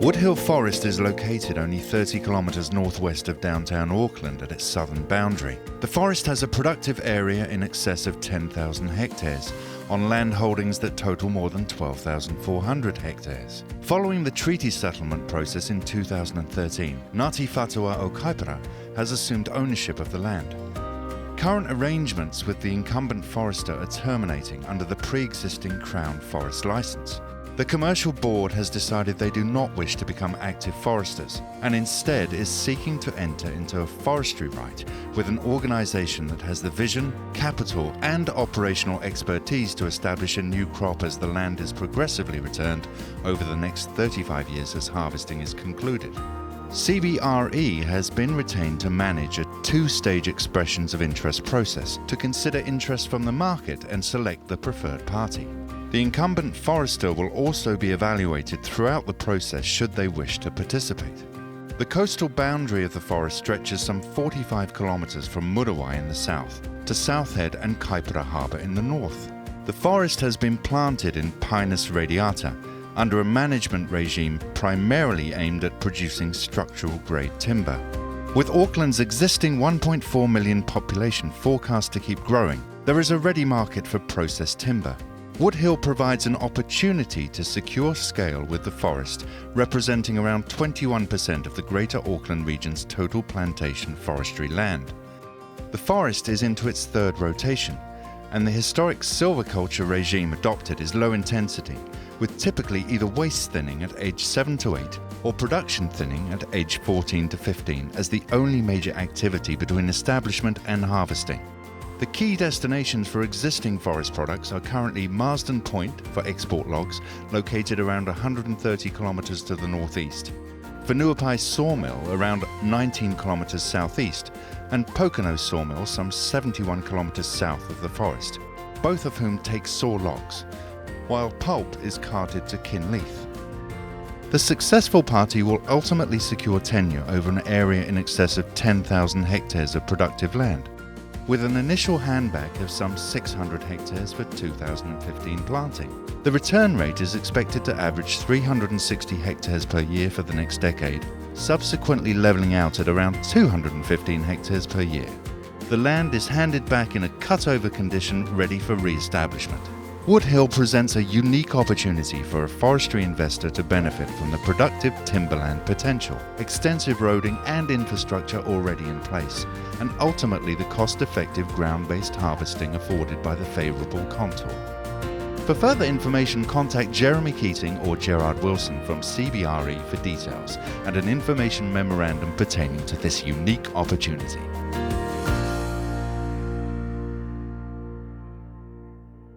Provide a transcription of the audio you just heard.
Woodhill Forest is located only 30 kilometres northwest of downtown Auckland at its southern boundary. The forest has a productive area in excess of 10,000 hectares, on land holdings that total more than 12,400 hectares. Following the treaty settlement process in 2013, Ngāti Whatua o Kaipara has assumed ownership of the land. Current arrangements with the incumbent forester are terminating under the pre-existing Crown Forest licence. The commercial board has decided they do not wish to become active foresters and instead is seeking to enter into a forestry right with an organisation that has the vision, capital and operational expertise to establish a new crop as the land is progressively returned over the next 35 years as harvesting is concluded. CBRE has been retained to manage a two-stage expressions of interest process to consider interest from the market and select the preferred party. The incumbent forester will also be evaluated throughout the process should they wish to participate. The coastal boundary of the forest stretches some 45 kilometres from Muriwai in the south to South Head and Kaipara Harbour in the north. The forest has been planted in Pinus radiata under a management regime primarily aimed at producing structural grade timber. With Auckland's existing 1.4 million population forecast to keep growing, there is a ready market for processed timber. Woodhill provides an opportunity to secure scale with the forest, representing around 21% of the Greater Auckland region's total plantation forestry land. The forest is into its third rotation, and the historic silviculture regime adopted is low intensity, with typically either waste thinning at age 7 to 8 or production thinning at age 14 to 15 as the only major activity between establishment and harvesting. The key destinations for existing forest products are currently Marsden Point for export logs, located around 130 kilometres to the northeast, Whenuapai Sawmill around 19 kilometres southeast, and Pocono Sawmill some 71 kilometres south of the forest, both of whom take saw logs, while pulp is carted to Kinleith. The successful party will ultimately secure tenure over an area in excess of 10,000 hectares of productive land, with an initial handback of some 600 hectares for 2015 planting. The return rate is expected to average 360 hectares per year for the next decade, subsequently levelling out at around 215 hectares per year. The land is handed back in a cut-over condition ready for re-establishment. Woodhill presents a unique opportunity for a forestry investor to benefit from the productive timberland potential, extensive roading and infrastructure already in place, and ultimately the cost-effective ground-based harvesting afforded by the favourable contour. For further information, contact Jeremy Keating or Gerard Wilson from CBRE for details and an information memorandum pertaining to this unique opportunity.